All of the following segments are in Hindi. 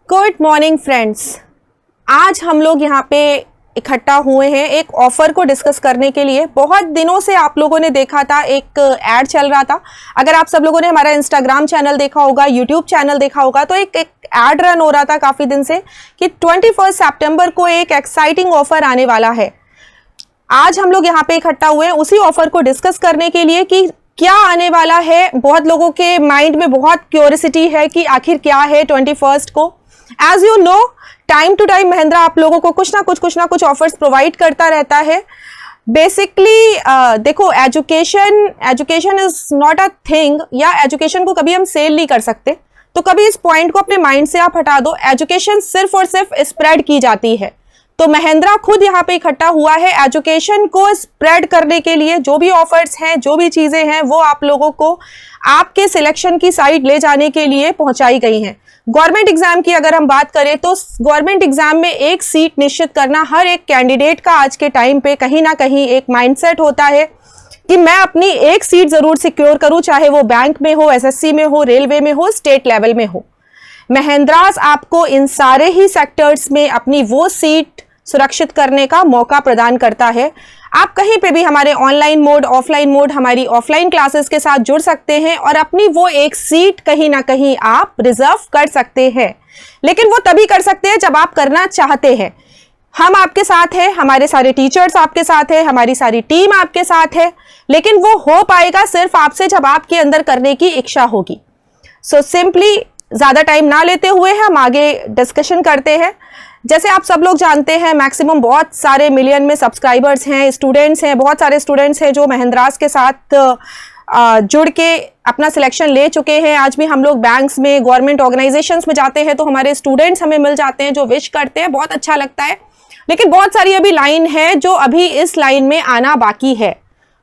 Good morning friends. आज हम लोग यहाँ पे इकट्ठा हुए हैं एक ऑफर को डिस्कस करने के लिए। बहुत दिनों से आप लोगों ने देखा था, एक ऐड चल रहा था। अगर आप सब लोगों ने हमारा इंस्टाग्राम चैनल देखा होगा, यूट्यूब चैनल देखा होगा, तो एक ऐड रन हो रहा था काफी दिन से कि 21 सितंबर को एक एक्साइटिंग ऑफर आने वाला है। आज हम लोग यहाँ पे इकट्ठा हुए हैं उसी ऑफर को डिस्कस करने के लिए कि क्या आने वाला है। बहुत लोगों के माइंड में बहुत क्यूरियोसिटी है कि आखिर क्या है 21 को। As you know, time to time Mahindra आप लोगों को कुछ ना कुछ ऑफर्स प्रोवाइड करता रहता है। बेसिकली देखो, education is not a thing, या एजुकेशन को कभी हम सेल नहीं कर सकते। तो कभी इस पॉइंट को अपने माइंड से आप हटा दो। एजुकेशन सिर्फ और सिर्फ स्प्रेड की जाती है। तो महिंद्रा खुद यहाँ पे इकट्ठा हुआ है एजुकेशन को स्प्रेड करने के लिए। जो भी ऑफर्स हैं, जो भी चीजें हैं, वो आप लोगों को आपके सिलेक्शन की साइड ले जाने के लिए पहुंचाई गई हैं। गवर्नमेंट एग्जाम की अगर हम बात करें तो गवर्नमेंट एग्जाम में एक सीट निश्चित करना हर एक कैंडिडेट का आज के टाइम पे कहीं ना कहीं एक माइंडसेट होता है कि मैं अपनी एक सीट जरूर सिक्योर करूं, चाहे वो बैंक में हो, एसएससी में हो, रेलवे में हो, स्टेट लेवल में हो। महिंद्रास आपको इन सारे ही सेक्टर्स में अपनी वो सीट सुरक्षित करने का मौका प्रदान करता है। आप कहीं पे भी हमारे ऑनलाइन मोड, ऑफलाइन मोड, हमारी ऑफलाइन क्लासेस के साथ जुड़ सकते हैं और अपनी वो एक सीट कहीं ना कहीं आप रिजर्व कर सकते हैं। लेकिन वो तभी कर सकते हैं जब आप करना चाहते हैं। हम आपके साथ हैं, हमारे सारे टीचर्स आपके साथ हैं, हमारी सारी टीम आपके साथ है, लेकिन वो हो पाएगा सिर्फ आपसे जब आपके अंदर करने की इच्छा होगी। सो सिंपली ज्यादा टाइम ना लेते हुए हम आगे डिस्कशन करते हैं। जैसे आप सब लोग जानते हैं, मैक्सिमम बहुत सारे मिलियन में सब्सक्राइबर्स हैं, स्टूडेंट्स हैं, बहुत सारे स्टूडेंट्स हैं जो महिंद्रास के साथ जुड़ के अपना सिलेक्शन ले चुके हैं। आज भी हम लोग बैंक्स में, गवर्नमेंट ऑर्गेनाइजेशंस में जाते हैं तो हमारे स्टूडेंट्स हमें मिल जाते हैं जो विश करते हैं, बहुत अच्छा लगता है। लेकिन बहुत सारी अभी लाइन है जो अभी इस लाइन में आना बाकी है।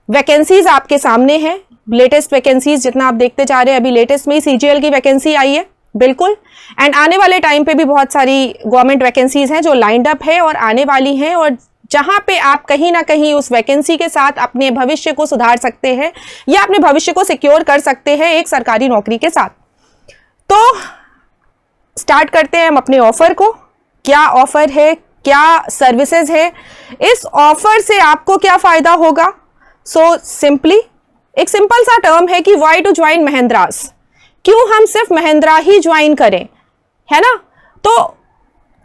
वैकेंसीज आपके सामने है, लेटेस्ट वैकेंसीज जितना आप देखते जा रहे हैं, अभी लेटेस्ट में ही सीजीएल की वैकेंसी आई है, बिल्कुल। एंड आने वाले टाइम पे भी बहुत सारी गवर्नमेंट वैकेंसीज हैं जो लाइंड अप है और आने वाली हैं, और जहां पे आप कहीं ना कहीं उस वैकेंसी के साथ अपने भविष्य को सुधार सकते हैं या अपने भविष्य को सिक्योर कर सकते हैं एक सरकारी नौकरी के साथ। तो स्टार्ट करते हैं हम अपने ऑफर को। क्या ऑफर है, क्या सर्विसेज है, इस ऑफर से आपको क्या फायदा होगा। सो सिंपली एक सिंपल सा टर्म है कि व्हाई टू ज्वाइन महिंद्रास, क्यों हम सिर्फ महिंद्रा ही ज्वाइन करें, है ना। तो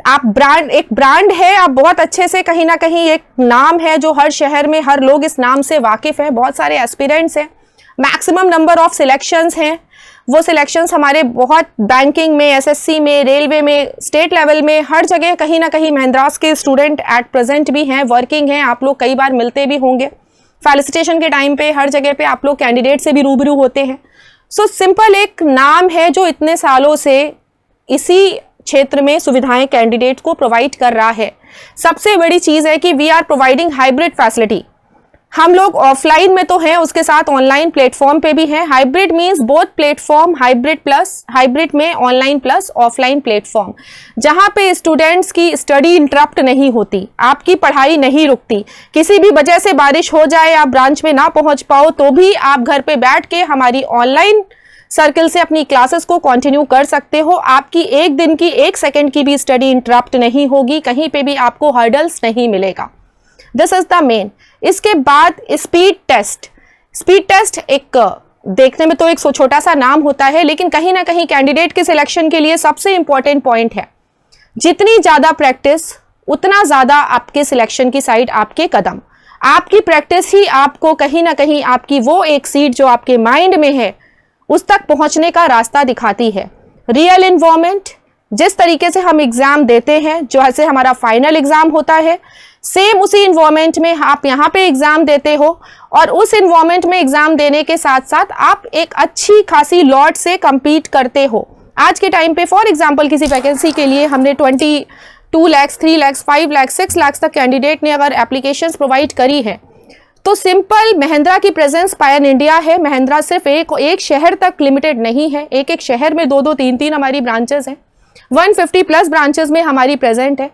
आप एक ब्रांड है, आप बहुत अच्छे से कहीं ना कहीं एक नाम है जो हर शहर में हर लोग इस नाम से वाकिफ हैं। बहुत सारे एस्पिरेंट्स हैं, मैक्सिमम नंबर ऑफ सिलेक्शंस हैं। वो सिलेक्शंस हमारे बहुत बैंकिंग में, एसएससी में, रेलवे में, स्टेट लेवल में, हर जगह कहीं ना कहीं महिंद्रास के स्टूडेंट एट प्रेजेंट भी हैं, वर्किंग हैं। आप लोग कई बार मिलते भी होंगे फेलिसिटेशन के टाइम पे, हर जगह पे आप लोग कैंडिडेट से भी रूबरू होते हैं। सो सिंपल एक नाम है जो इतने सालों से इसी क्षेत्र में सुविधाएं कैंडिडेट को प्रोवाइड कर रहा है। सबसे बड़ी चीज है कि we are providing hybrid facility. हम लोग ऑफलाइन में तो हैं, उसके साथ ऑनलाइन प्लेटफॉर्म पे भी हैं। Hybrid means both platform, hybrid plus, hybrid में ऑनलाइन प्लस ऑफलाइन प्लेटफॉर्म, जहां पे स्टूडेंट्स की स्टडी इंटरप्ट नहीं होती, आपकी पढ़ाई नहीं रुकती। किसी भी वजह से बारिश हो जाए, आप ब्रांच में ना पहुंच पाओ, तो भी आप घर पे बैठ के हमारी ऑनलाइन सर्कल से अपनी क्लासेस को कंटिन्यू कर सकते हो। आपकी एक दिन की, एक सेकंड की भी स्टडी इंटरप्ट नहीं होगी, कहीं पे भी आपको हर्डल्स नहीं मिलेगा। This is the main. इसके बाद स्पीड टेस्ट। स्पीड टेस्ट एक देखने में तो एक छोटा सा नाम होता है, लेकिन कहीं ना कहीं कैंडिडेट के सिलेक्शन के लिए सबसे इंपॉर्टेंट पॉइंट है। जितनी ज्यादा प्रैक्टिस, उतना ज्यादा आपके सिलेक्शन की साइड आपके कदम। आपकी प्रैक्टिस ही आपको कहीं ना कहीं आपकी वो एक सीट जो आपके माइंड में है उस तक पहुंचने का रास्ता दिखाती है। रियल इन्वायरमेंट, जिस तरीके से हम एग्जाम देते हैं, जो ऐसे हमारा फाइनल एग्जाम होता है, सेम उसी इन्वायरमेंट में आप यहाँ पे एग्जाम देते हो, और उस इन्वायरमेंट में एग्जाम देने के साथ साथ आप एक अच्छी खासी लॉट से compete करते हो। आज के टाइम पे फॉर एग्जाम्पल किसी वैकेंसी के लिए हमने 22 लाख, 3 लाख, 5 लाख, 6 लाख तक कैंडिडेट ने अगर एप्लीकेशंस प्रोवाइड करी है, तो सिंपल महिंद्रा की प्रेजेंस पैन इंडिया है। महिंद्रा सिर्फ एक शहर तक लिमिटेड नहीं है, एक एक शहर में 2-2, 3-3 हमारी ब्रांचेस हैं। 150 प्लस ब्रांचेस में हमारी प्रेजेंट है।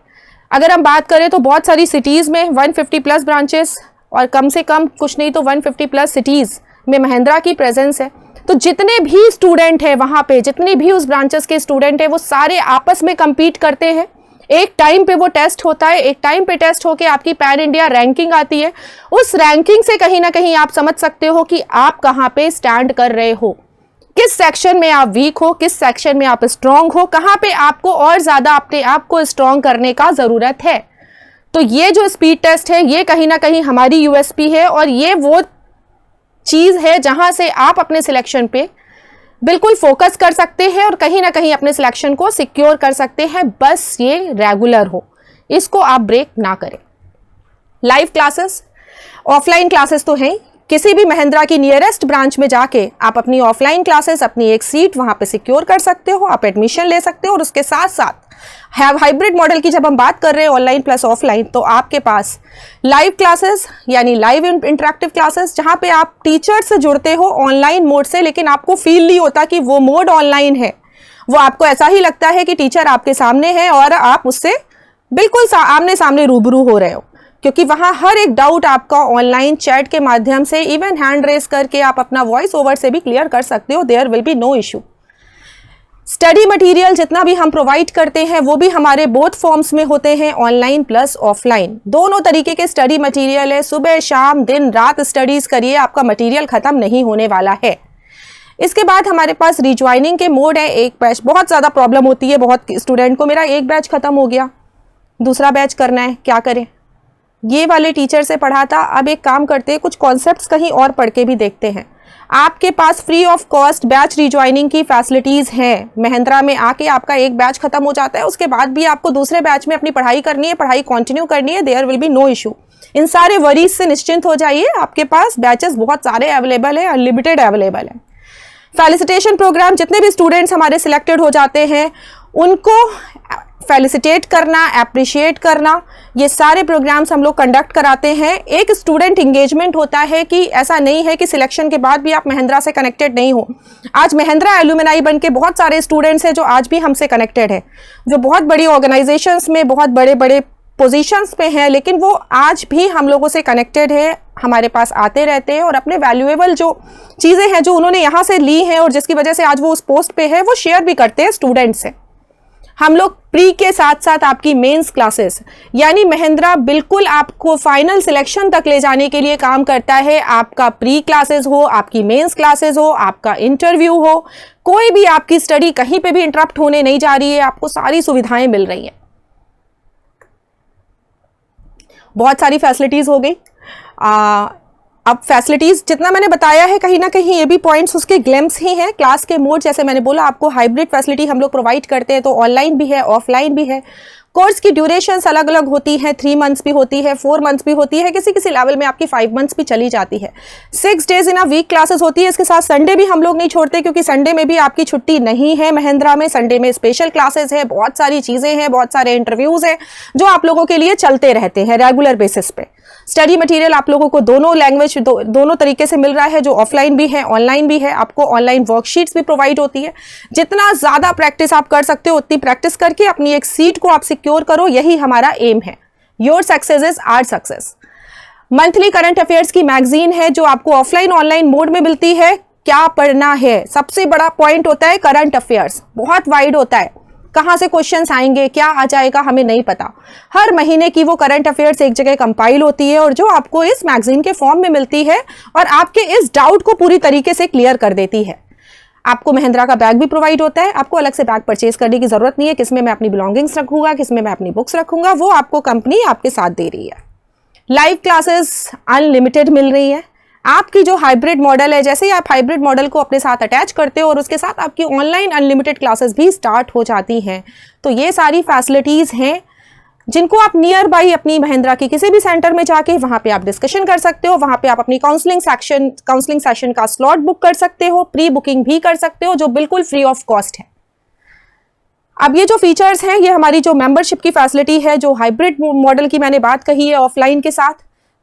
अगर हम बात करें तो बहुत सारी सिटीज़ में 150 प्लस ब्रांचेस, और कम से कम कुछ नहीं तो 150 प्लस सिटीज़ में महिंद्रा की प्रेजेंस है। तो तो जितने भी स्टूडेंट है वहां पे, जितने भी उस ब्रांचेस के स्टूडेंट है, वो सारे आपस में compete करते हैं। एक टाइम पे वो टेस्ट होता है, एक टाइम पे टेस्ट होके आपकी पैन इंडिया रैंकिंग आती है। उस रैंकिंग से कहीं ना कहीं आप समझ सकते हो कि आप कहां पे स्टैंड कर रहे हो, किस सेक्शन में आप वीक हो, किस सेक्शन में आप स्ट्रांग हो, कहां पे आपको और ज्यादा अपने आप को स्ट्रांग करने का जरूरत है। तो ये जो स्पीड टेस्ट है ये कहीं ना कहीं हमारी यूएसपी है, और ये वो चीज है जहां से आप अपने सिलेक्शन पे बिल्कुल फोकस कर सकते हैं और कहीं ना कहीं अपने सिलेक्शन को सिक्योर कर सकते हैं। बस ये रेगुलर हो, इसको आप ब्रेक ना करें। लाइव क्लासेस, ऑफलाइन क्लासेस तो हैं, किसी भी महिंद्रा की नियरेस्ट ब्रांच में जाके आप अपनी ऑफलाइन क्लासेस, अपनी एक सीट वहां पे सिक्योर कर सकते हो, आप एडमिशन ले सकते हो। और उसके साथ साथ हाइब्रिड मॉडल की जब हम बात कर रहे हैं ऑनलाइन प्लस ऑफलाइन, तो आपके पास लाइव क्लासेस यानी लाइव इंटरेक्टिव क्लासेस, जहां पे आप टीचर से जुड़ते हो ऑनलाइन मोड से, लेकिन आपको फील नहीं होता कि वो मोड ऑनलाइन है। वो आपको ऐसा ही लगता है कि टीचर आपके सामने है और आप उससे बिल्कुल आमने सामने रूबरू हो रहे हो, क्योंकि वहां हर एक डाउट आपका ऑनलाइन चैट के माध्यम से, इवन हैंड रेस करके आप अपना वॉइस ओवर से भी क्लियर कर सकते हो। There will be no issue. Study material जितना भी हम प्रोवाइड करते हैं वो भी हमारे बोथ फॉर्म्स में होते हैं, ऑनलाइन प्लस ऑफलाइन। दोनों तरीके के स्टडी मटेरियल है। सुबह शाम दिन रात स्टडीज करिए, आपका मटेरियल खत्म नहीं होने वाला है। इसके बाद हमारे पास रिज्वाइनिंग के मोड है। एक बैच, बहुत ज़्यादा प्रॉब्लम होती है बहुत स्टूडेंट को, मेरा एक बैच खत्म हो गया, दूसरा बैच करना है, क्या करें। ये वाले टीचर से पढ़ा था, अब एक काम करते हैं, कुछ कॉन्सेप्ट्स कहीं और पढ़ के भी देखते हैं। आपके पास फ्री ऑफ कॉस्ट बैच रिज्वाइनिंग की फैसिलिटीज़ हैं। महिंद्रा में आके आपका एक बैच खत्म हो जाता है, उसके बाद भी आपको दूसरे बैच में अपनी पढ़ाई करनी है, पढ़ाई कंटिन्यू करनी है, there will be no issue. इन सारे वरीज से निश्चिंत हो जाइए, आपके पास बैचेस बहुत सारे अवेलेबल है, अनलिमिटेड अवेलेबल है। फेलिसिटेशन प्रोग्राम, जितने भी स्टूडेंट्स हमारे सिलेक्टेड हो जाते हैं उनको फेलिसिटेट करना, अप्रिशिएट करना, ये सारे प्रोग्राम्स हम लोग कंडक्ट कराते हैं। एक स्टूडेंट इंगेजमेंट होता है कि ऐसा नहीं है कि सिलेक्शन के बाद भी आप महिंद्रा से कनेक्टेड नहीं हो। आज महिंद्रा एलुमनाई बन के बहुत सारे स्टूडेंट्स हैं जो आज भी हमसे कनेक्टेड है, जो बहुत बड़ी ऑर्गेनाइजेशंस में बहुत बड़े बड़े पोजीशंस पे हैं, लेकिन वो आज भी हम लोगों से कनेक्टेड है, हमारे पास आते रहते हैं और अपने वैल्यूएबल जो चीज़ें हैं जो उन्होंने यहाँ से ली हैं और जिसकी वजह से आज वो उस पोस्ट पे है, वो शेयर भी करते हैं स्टूडेंट से। हम लोग प्री के साथ साथ आपकी मेंस क्लासेस, यानी महिंद्रा बिल्कुल आपको फाइनल सिलेक्शन तक ले जाने के लिए काम करता है। आपका प्री क्लासेस हो, आपकी मेंस क्लासेस हो, आपका इंटरव्यू हो, कोई भी आपकी स्टडी कहीं पे भी इंटरप्ट होने नहीं जा रही है, आपको सारी सुविधाएं मिल रही हैं। बहुत सारी फैसिलिटीज हो गई। अब फैसिलिटीज जितना मैंने बताया है, कहीं ना कहीं ये भी पॉइंट्स उसके ग्लिम्स ही हैं। क्लास के मोड, जैसे मैंने बोला, आपको हाइब्रिड फैसिलिटी हम लोग प्रोवाइड करते हैं, तो ऑनलाइन भी है, ऑफलाइन भी है। कोर्स की ड्यूरेशंस अलग अलग होती है, 3 मंथ्स भी होती है, 4 मंथ्स भी होती है, किसी किसी लेवल में आपकी 5 मंथ्स भी चली जाती है। 6 days in a week classes होती है। इसके साथ संडे भी हम लोग नहीं छोड़ते, क्योंकि संडे में भी आपकी छुट्टी नहीं है महिंद्रा में। संडे में स्पेशल क्लासेस है, बहुत सारी चीज़ें हैं, बहुत सारे इंटरव्यूज़ हैं जो आप लोगों के लिए चलते रहते हैं रेगुलर बेसिस पे। स्टडी मटेरियल आप लोगों को दोनों लैंग्वेज दोनों तरीके से मिल रहा है, जो ऑफलाइन भी है ऑनलाइन भी है। आपको ऑनलाइन वर्कशीट्स भी प्रोवाइड होती है। जितना ज़्यादा प्रैक्टिस आप कर सकते हो उतनी प्रैक्टिस करके अपनी एक सीट को आप सिक्योर करो, यही हमारा एम है। Your success is our success. Monthly current affairs की मैगजीन है जो आपको ऑफलाइन ऑनलाइन मोड में मिलती है। क्या पढ़ना है, सबसे बड़ा पॉइंट होता है करंट अफेयर्स। बहुत वाइड होता है, कहाँ से क्वेश्चंस आएंगे, क्या आ जाएगा, हमें नहीं पता। हर महीने की वो करंट अफेयर्स एक जगह कंपाइल होती है और जो आपको इस मैगजीन के फॉर्म में मिलती है और आपके इस डाउट को पूरी तरीके से क्लियर कर देती है। आपको महिंद्रा का बैग भी प्रोवाइड होता है। आपको अलग से बैग परचेज करने की जरूरत नहीं है, किसमें मैं अपनी बिलोंगिंग्स रखूंगा, किसमें मैं अपनी बुक्स रखूंगा, वो आपको कंपनी आपके साथ दे रही है। लाइव क्लासेस अनलिमिटेड मिल रही है। आपकी जो हाइब्रिड मॉडल है, जैसे ही आप हाइब्रिड मॉडल को अपने साथ अटैच करते हो और उसके साथ आपकी ऑनलाइन अनलिमिटेड क्लासेस भी स्टार्ट हो जाती हैं। तो ये सारी फैसिलिटीज़ हैं जिनको आप नियर बाई अपनी महिंद्रा की किसी भी सेंटर में जाके वहाँ पे आप डिस्कशन कर सकते हो। वहाँ पे आप अपनी काउंसलिंग सेशन का स्लॉट बुक कर सकते हो, प्री बुकिंग भी कर सकते हो, जो बिल्कुल फ्री ऑफ कॉस्ट है। अब ये जो फीचर्स हैं, ये हमारी जो मेंबरशिप की फैसिलिटी है, जो हाइब्रिड मॉडल की मैंने बात कही है ऑफलाइन के साथ,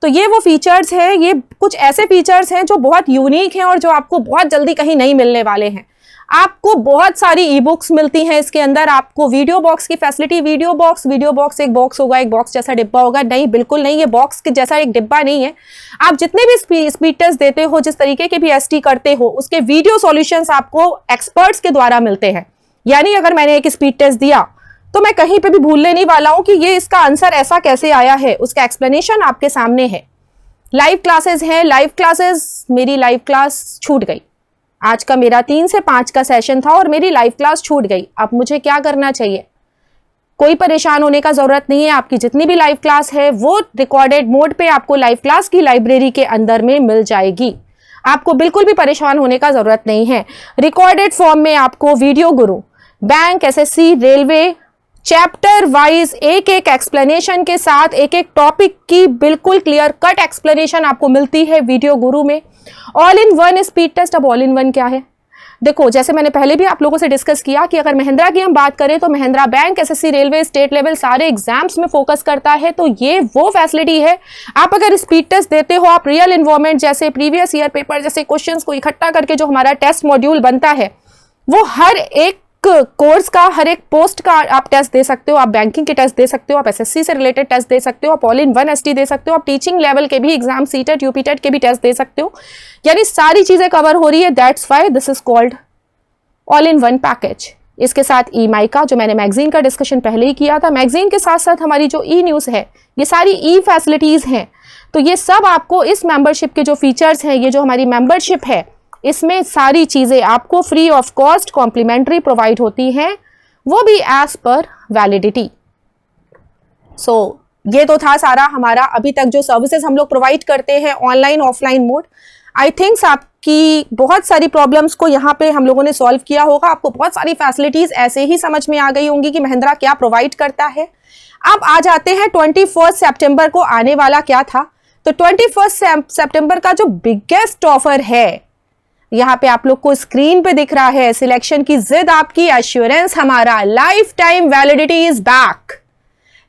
तो ये वो फीचर्स हैं। ये कुछ ऐसे फीचर्स हैं जो बहुत यूनिक हैं और जो आपको बहुत जल्दी कहीं नहीं मिलने वाले हैं। आपको बहुत सारी ई बुक्स मिलती हैं इसके अंदर, आपको वीडियो बॉक्स की फैसिलिटी, वीडियो बॉक्स एक बॉक्स होगा, एक बॉक्स जैसा डिब्बा होगा, नहीं बिल्कुल नहीं, ये बॉक्स के जैसा एक डिब्बा नहीं है। आप जितने भी स्पीड टेस्ट देते हो, जिस तरीके के भी एसटी करते हो, उसके वीडियो सॉल्यूशंस आपको एक्सपर्ट्स के द्वारा मिलते हैं। यानी अगर मैंने एक स्पीड टेस्ट दिया तो मैं कहीं पे भी भूलने नहीं वाला हूं कि ये इसका आंसर ऐसा कैसे आया है, उसका एक्सप्लेनेशन आपके सामने है। लाइव क्लासेस हैं, लाइव क्लासेस, मेरी लाइव क्लास छूट गई, आज का मेरा 3 से 5 का सेशन था और मेरी लाइव क्लास छूट गई। अब मुझे क्या करना चाहिए? कोई परेशान होने का जरूरत नहीं है, आपकी जितनी भी लाइव क्लास है वो रिकॉर्डेड मोड पे आपको लाइव क्लास की लाइब्रेरी के अंदर में मिल जाएगी। आपको बिल्कुल भी परेशान होने का जरूरत नहीं है। रिकॉर्डेड फॉर्म में आपको वीडियो गुरु, bank, SSC, railway, chapter wise एक एक एक्सप्लेनेशन के साथ एक एक टॉपिक की बिल्कुल क्लियर कट एक्सप्लेनेशन आपको मिलती है वीडियो गुरु में। All in one speed test. अब ऑल इन वन क्या है? देखो, जैसे मैंने पहले भी आप लोगों से डिस्कस किया कि अगर महिंद्रा की हम बात करें तो Mahindra bank, SSC, railway, state level सारे एग्जाम्स में फोकस करता है। तो ये वो फैसिलिटी है, आप अगर स्पीड टेस्ट देते हो, आप रियल इन्वायरमेंट जैसे प्रीवियस ईयर पेपर जैसे क्वेश्चंस को इकट्ठा करके जो हमारा टेस्ट मॉड्यूल बनता है, वो हर एक कोर्स का, हर एक पोस्ट का आप टेस्ट दे सकते हो। आप बैंकिंग के टेस्ट दे सकते हो, आप एसएससी से रिलेटेड टेस्ट दे सकते हो, आप ऑल इन वन एसटी दे सकते हो, आप टीचिंग लेवल के भी एग्जाम, सीटेट, यूपीटेट के भी टेस्ट दे सकते हो। यानी सारी चीजें कवर हो रही है। That's why this is called all in one package. इसके साथ ई माइका, जो मैंने मैगजीन का डिस्कशन पहले ही किया था, मैगजीन के साथ साथ हमारी जो ई न्यूज़ है, ये सारी ई फैसिलिटीज हैं। तो ये सब आपको इस मेंबरशिप के जो फीचर्स हैं, ये जो हमारी मेंबरशिप है, इसमें सारी चीजें आपको free of cost complimentary provide होती हैं, वो भी एज पर वैलिडिटी। सो ये तो था सारा हमारा अभी तक जो सर्विसेज हम लोग प्रोवाइड करते हैं ऑनलाइन ऑफलाइन मोड। आई थिंक्स आपकी बहुत सारी प्रॉब्लम्स को यहाँ पे हम लोगों ने सॉल्व किया होगा। आपको बहुत सारी फैसिलिटीज ऐसे ही समझ में आ गई होंगी कि महिंद्रा क्या प्रोवाइड करता है। अब आ जाते हैं 21 सितंबर को आने वाला क्या था। तो 21 सितंबर का जो बिगेस्ट ऑफर है, यहाँ पे आप लोग को स्क्रीन पे दिख रहा है, सिलेक्शन की जिद आपकी, एश्योरेंस हमारा, life time validity is back.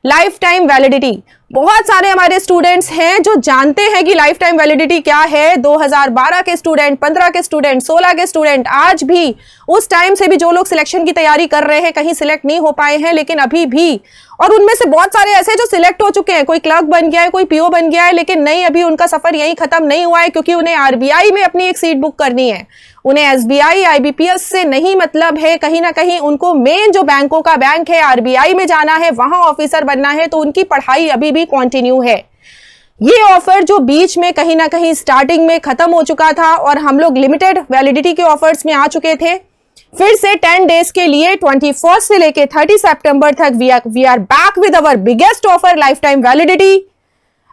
Life time validity, बहुत सारे हमारे स्टूडेंट्स हैं जो जानते हैं कि लाइफ टाइम वैलिडिटी क्या है। 2012 के स्टूडेंट, 15 के स्टूडेंट, 16 के स्टूडेंट, आज भी उस टाइम से भी जो लोग सिलेक्शन की तैयारी कर रहे हैं, कहीं सिलेक्ट नहीं हो पाए हैं लेकिन अभी भी, और उनमें से बहुत सारे ऐसे जो सिलेक्ट हो चुके हैं, कोई क्लर्क बन गया है, कोई पीओ बन गया है, लेकिन नहीं, अभी उनका सफर यहीं खत्म नहीं हुआ है, क्योंकि उन्हें आरबीआई में अपनी एक सीट बुक करनी है। उन्हें एसबीआई, आईबीपीएस से नहीं मतलब है, कहीं ना कहीं उनको मेन जो बैंकों का बैंक है आरबीआई में जाना है, वहां ऑफिसर बनना है। तो उनकी पढ़ाई अभी भी कंटिन्यू है। ये ऑफर जो बीच में कहीं ना कहीं स्टार्टिंग में खत्म हो चुका था और हम लोग लिमिटेड वैलिडिटी के ऑफर्स में आ चुके थे, फिर से 10 डेज के लिए 21 से लेके 30 सितंबर तक we are back with our biggest offer, life time validity.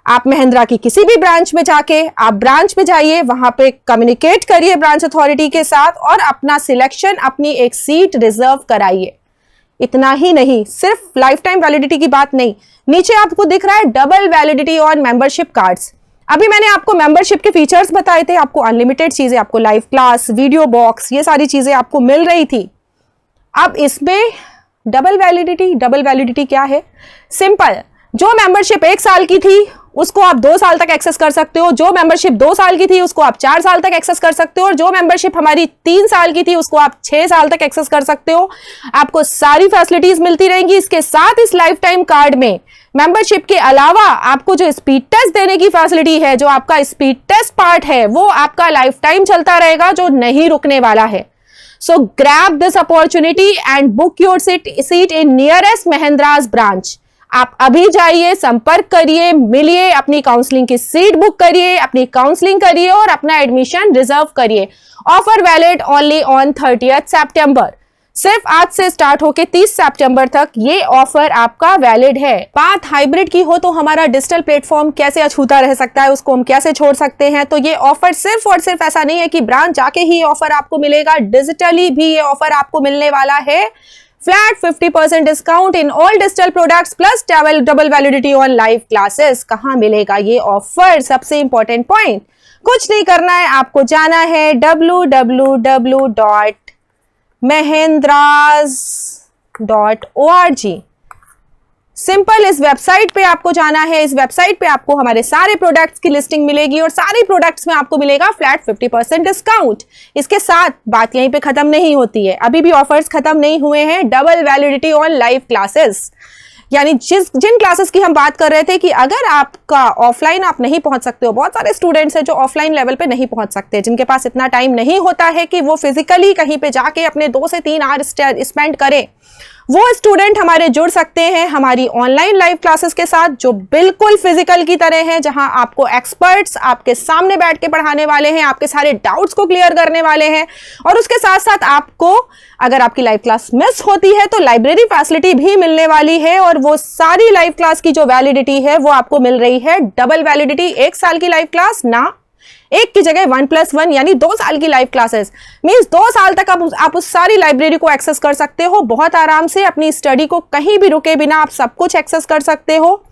आप महिंद्रा की किसी भी ब्रांच में जाके, आप ब्रांच में जाइए, वहां पे कम्युनिकेट करिए ब्रांच अथॉरिटी के साथ और अपना सिलेक्शन, अपनी एक सीट रिजर्व कराइए। इतना ही नहीं, सिर्फ लाइफ टाइम वैलिडिटी की बात नहीं, नीचे आपको दिख रहा है double validity on membership cards. अभी मैंने आपको मेंबरशिप के फीचर्स बताए थे, आपको अनलिमिटेड चीजें, आपको लाइव क्लास, वीडियो बॉक्स, ये सारी चीजें आपको मिल रही थी। अब इसमें डबल वैलिडिटी क्या है? सिंपल, जो मेंबरशिप 1 साल की थी उसको आप 2 साल तक एक्सेस कर सकते हो, जो मेंबरशिप 2 साल की थी उसको आप 4 साल तक एक्सेस कर सकते हो, और जो मेंबरशिप हमारी 3 साल की थी उसको आप 6 साल तक एक्सेस कर सकते हो। आपको सारी फैसिलिटीज मिलती रहेंगी। इसके साथ इस लाइफ टाइम कार्ड में मेंबरशिप के अलावा आपको जो स्पीड टेस्ट देने की फैसिलिटी है, जो आपका स्पीड टेस्ट पार्ट है, वो आपका लाइफ टाइम चलता रहेगा, जो नहीं रुकने वाला है। So grab this opportunity and book your seat in nearest Mahindra's branch. आप अभी जाइए, संपर्क करिए, मिलिए, अपनी काउंसलिंग की सीट बुक करिए, अपनी काउंसलिंग करिए और अपना एडमिशन रिजर्व करिए। ऑफर वैलिड ओनली ऑन 30 सितंबर। सिर्फ आज से स्टार्ट होके 30 सितंबर तक ये ऑफर आपका वैलिड है। बात हाइब्रिड की हो तो हमारा डिजिटल प्लेटफॉर्म कैसे अछूता रह सकता है, उसको हम कैसे छोड़ सकते हैं? तो ये ऑफर सिर्फ और सिर्फ ऐसा नहीं है कि ब्रांच जाके ही ऑफर आपको मिलेगा, डिजिटली भी ये ऑफर आपको मिलने वाला है। Flat 50% discount in all digital products plus double validity on live classes. कहां मिलेगा ये ऑफर? सबसे इंपॉर्टेंट पॉइंट, कुछ नहीं करना है, आपको जाना है www.mahindras.org सिंपल इस वेबसाइट पे आपको जाना है। इस वेबसाइट पे आपको हमारे सारे प्रोडक्ट्स की लिस्टिंग मिलेगी और सारे प्रोडक्ट्स में आपको मिलेगा फ्लैट 50% डिस्काउंट। इसके साथ बात यहीं पे खत्म नहीं होती है, अभी भी ऑफर्स खत्म नहीं हुए हैं। Double validity on live classes, यानी जिन क्लासेस की हम बात कर रहे थे कि अगर आपका ऑफलाइन आप नहीं पहुंच सकते हो, बहुत सारे स्टूडेंट्स हैं जो ऑफलाइन लेवल पे नहीं पहुंच सकते, जिनके पास इतना टाइम नहीं होता है कि वो फिजिकली कहीं पे जाके अपने 2 से 3 आवर स्पेंड करें, वो स्टूडेंट हमारे जुड़ सकते हैं हमारी ऑनलाइन लाइव क्लासेस के साथ, जो बिल्कुल फिजिकल की तरह हैं, जहां आपको एक्सपर्ट्स आपके सामने बैठ के पढ़ाने वाले हैं, आपके सारे डाउट्स को क्लियर करने वाले हैं। और उसके साथ साथ आपको अगर आपकी लाइव क्लास मिस होती है तो लाइब्रेरी फैसिलिटी भी मिलने वाली है, और वो सारी लाइव क्लास की जो वैलिडिटी है वो आपको मिल रही है डबल वैलिडिटी। 1 साल की लाइव क्लास ना, 1 की जगह 1+1 यानी 2 साल की लाइव क्लासेस, मींस 2 साल तक आप उस सारी लाइब्रेरी को एक्सेस कर सकते हो बहुत आराम से। अपनी स्टडी को कहीं भी रुके बिना आप सब कुछ एक्सेस कर सकते हो।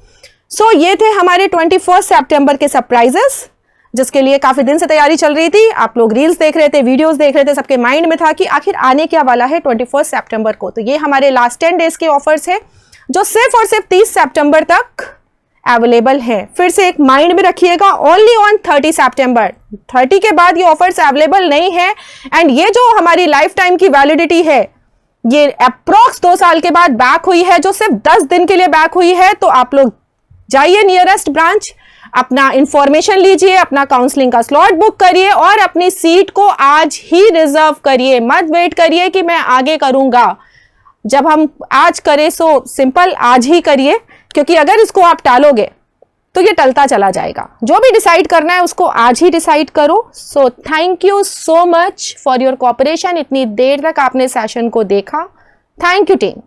सो ये थे हमारे 21 सितंबर के सरप्राइजेस, जिसके लिए काफी दिन से तैयारी चल रही थी। आप लोग रील्स देख रहे थे, वीडियोस देख रहे थे, सबके माइंड में था कि आखिर आने क्या वाला है 21 सितंबर को। तो ये हमारे लास्ट 10 डेज के ऑफर्स है जो सिर्फ और सिर्फ 30 सितंबर तक अवेलेबल है। फिर से एक माइंड में रखिएगा, ओनली ऑन 30 सितंबर। 30 के बाद ये ऑफर्स अवेलेबल नहीं है। एंड ये जो हमारी लाइफ टाइम की वैलिडिटी है, ये अप्रॉक्स 2 साल के बाद बैक हुई है, जो सिर्फ 10 दिन के लिए बैक हुई है। तो आप लोग जाइए नियरेस्ट ब्रांच, अपना इंफॉर्मेशन लीजिए, अपना काउंसलिंग का स्लॉट बुक करिए और अपनी सीट को आज ही रिजर्व करिए। मत वेट करिए कि मैं आगे करूंगा, जब हम आज करें सो सिंपल आज ही करिए, क्योंकि अगर इसको आप टालोगे तो ये टलता चला जाएगा। जो भी डिसाइड करना है उसको आज ही डिसाइड करो। So thank you so much for your cooperation. इतनी देर तक आपने सेशन को देखा, थैंक यू टीम।